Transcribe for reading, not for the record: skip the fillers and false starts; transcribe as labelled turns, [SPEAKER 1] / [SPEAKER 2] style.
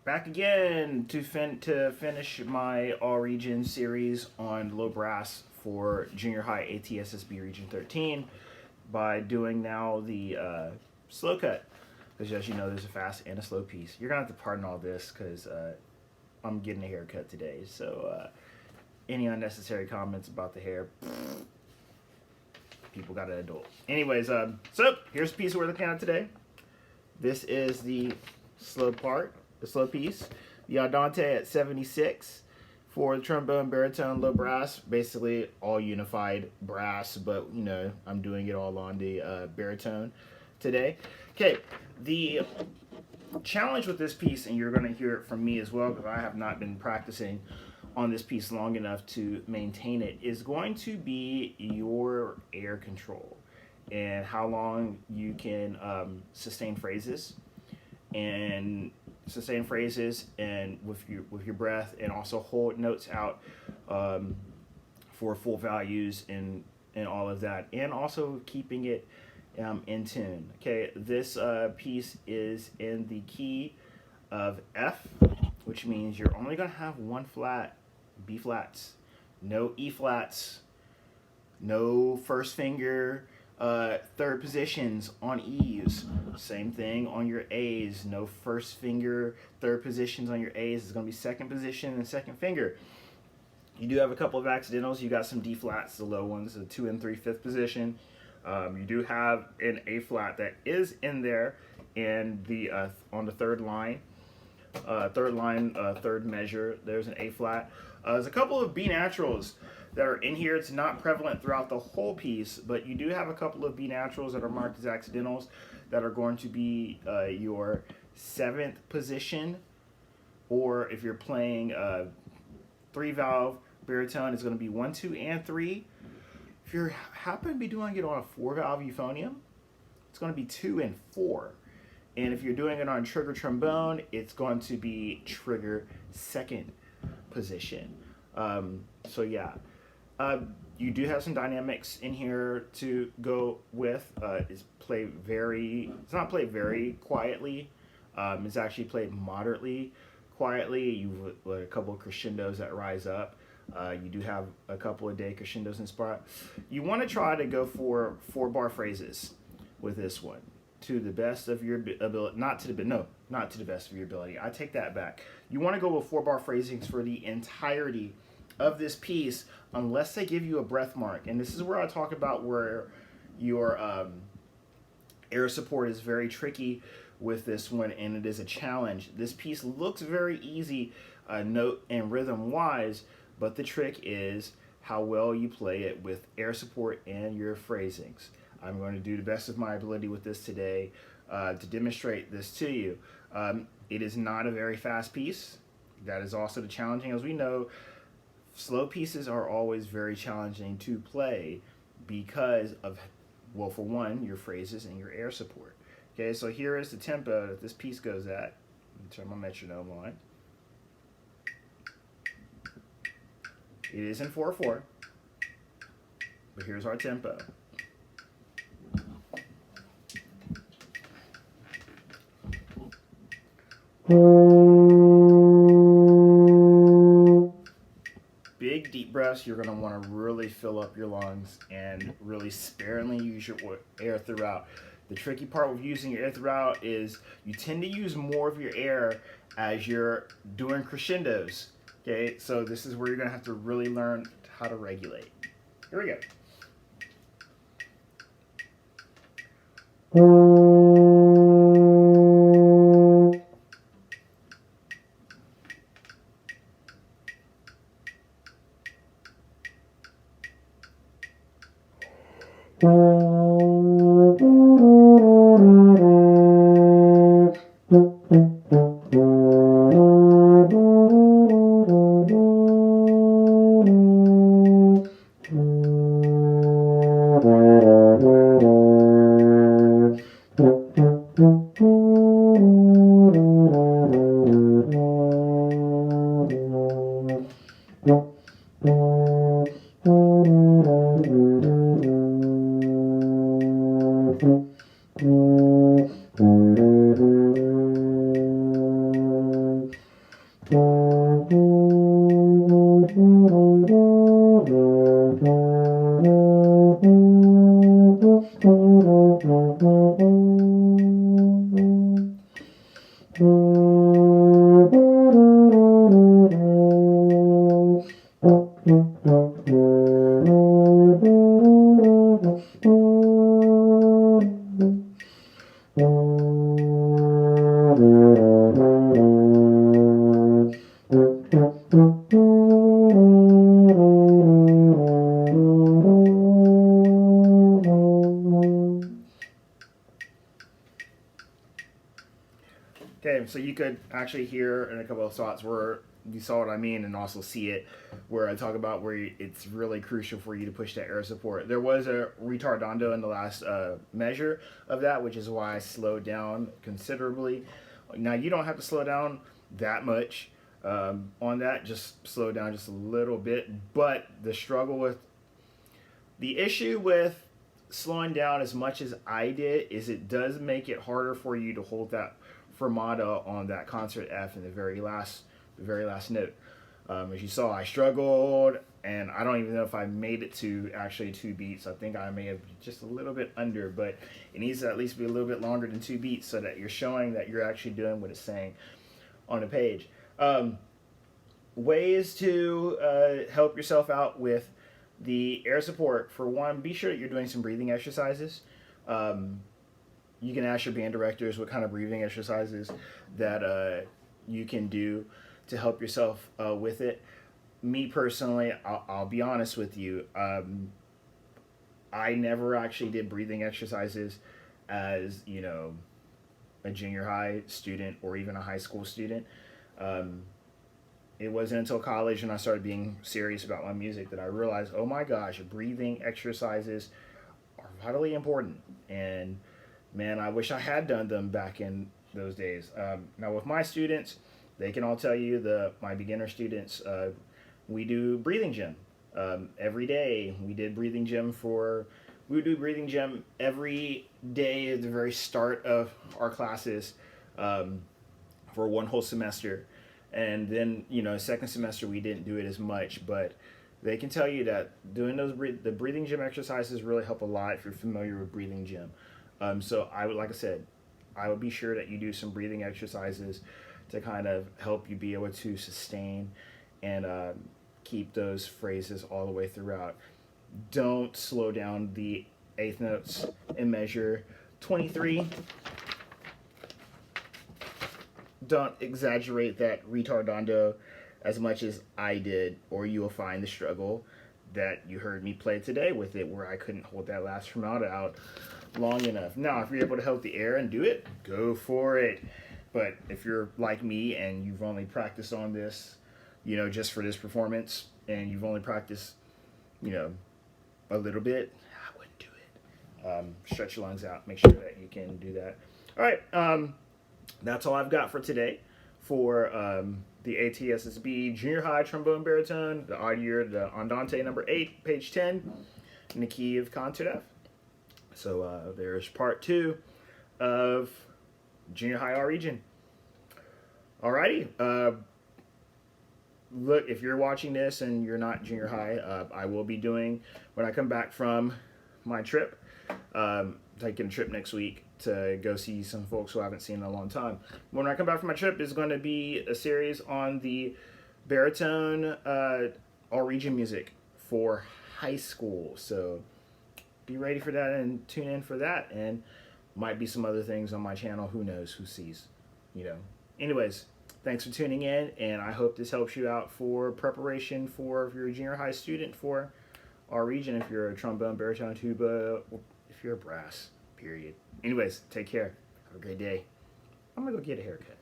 [SPEAKER 1] Back again to finish my all region series on low brass for junior high ATSSB Region 13 by doing now the slow cut. Because as you know, there's a fast and a slow piece. You're gonna have to pardon all this because I'm getting a haircut today. So any unnecessary comments about the hair, people got an adult. Anyways, so here's the piece we're looking at today. This is the slow part, the slow piece. The Andante at 76 for the trombone, baritone, low brass, basically all unified brass, but you know, I'm doing it all on the baritone today. Okay, the challenge with this piece, and you're going to hear it from me as well because I have not been practicing on this piece long enough to maintain it, is going to be your air control and how long you can sustain phrases and with your breath, and also hold notes out for full values and all of that, and also keeping it in tune. Okay, this piece is in the key of F, which means you're only going to have one flat, B flats, no E flats, no first finger third positions on E's. Same thing on your A's. No first finger third positions on your A's. It's going to be second position and second finger. You do have a couple of accidentals. You got some D flats, the low ones, the 2 and 3 fifth position. You do have an A flat that is in there, and the on the third line, third measure. There's an A flat. There's a couple of B naturals that are in here. It's not prevalent throughout the whole piece, but you do have a couple of B naturals that are marked as accidentals that are going to be your 7th position, or if you're playing 3-valve baritone, it's going to be 1, 2, and 3. If you happen to be doing it on a 4-valve euphonium, it's going to be 2 and 4. And if you're doing it on trigger trombone, it's going to be trigger 2nd position. So yeah. You do have some dynamics in here to go with. It's not played very quietly. It's actually played moderately quietly. You've a couple of crescendos that rise up. You do have a couple of decrescendos in spot. You want to try to go for 4-bar phrases with this one, to the best of your ability. Not to the best of your ability. I take that back. You want to go with 4-bar phrasings for the entirety of this piece, unless they give you a breath mark. And this is where I talk about where your air support is very tricky with this one, and it is a challenge. This piece looks very easy note and rhythm wise, but the trick is how well you play it with air support and your phrasings. I'm going to do the best of my ability with this today to demonstrate this to you. It is not a very fast piece. That is also the challenging. As we know, slow pieces are always very challenging to play because of, well, for one, your phrases and your air support. Okay, so here is the tempo that this piece goes at. Let me turn my metronome on. It is in 4/4, but here's our tempo. Big deep breaths. You're going to want to really fill up your lungs and really sparingly use your air throughout. The tricky part with using your air throughout is you tend to use more of your air as you're doing crescendos. Okay, so this is where you're going to have to really learn how to regulate. Here we go. Okay, so you could actually hear in a couple of spots where you saw what I mean, and also see it where I talk about where it's really crucial for you to push that air support. There was a retardando in the last measure of that, which is why I slowed down considerably. Now, you don't have to slow down that much on that, just slow down just a little bit. But the issue with slowing down as much as I did is it does make it harder for you to hold that fermata on that concert F in the very last note. As you saw, I struggled, and I don't even know if I made it to actually 2 beats. I think I may have just a little bit under, but it needs to at least be a little bit longer than 2 beats so that you're showing that you're actually doing what it's saying on the page. Ways to help yourself out with the air support. For one, be sure that you're doing some breathing exercises. You can ask your band directors what kind of breathing exercises that you can do to help yourself with it. Me personally, I'll be honest with you. I never actually did breathing exercises as, a junior high student or even a high school student. It wasn't until college when I started being serious about my music that I realized, oh my gosh, breathing exercises are vitally important. And man, I wish I had done them back in those days. Now with my students, they can all tell you, my beginner students, we do breathing gym every day. We do breathing gym every day at the very start of our classes for one whole semester. And then, second semester we didn't do it as much, but they can tell you that doing the breathing gym exercises really help a lot if you're familiar with breathing gym. So like I said, I would be sure that you do some breathing exercises to kind of help you be able to sustain and keep those phrases all the way throughout. Don't slow down the eighth notes in measure 23. Don't exaggerate that retardando as much as I did, or you will find the struggle that you heard me play today with it, where I couldn't hold that last fermata out long enough. Now, if you're able to hold the air and do it, go for it. But if you're like me and you've only practiced on this, just for this performance, and you've only practiced, a little bit, I wouldn't do it. Stretch your lungs out. Make sure that you can do that. All right. That's all I've got for today for the ATSSB Junior High Trombone Baritone, the odd year, the Andante number 8, page 10, in the key of concert F. So there's part 2 of Junior High R Region. Alrighty. Look, if you're watching this and you're not junior high, I will be doing, when I come back from my trip, taking a trip next week to go see some folks who I haven't seen in a long time. When I come back from my trip, is going to be a series on the baritone all region music for high school. So be ready for that and tune in for that. And might be some other things on my channel. Who knows? Who sees? Anyways, thanks for tuning in, and I hope this helps you out for preparation for if you're a junior high student for our region, if you're a trombone, baritone, tuba, if you're a brass, period. Anyways, take care. Have a great day. I'm going to go get a haircut.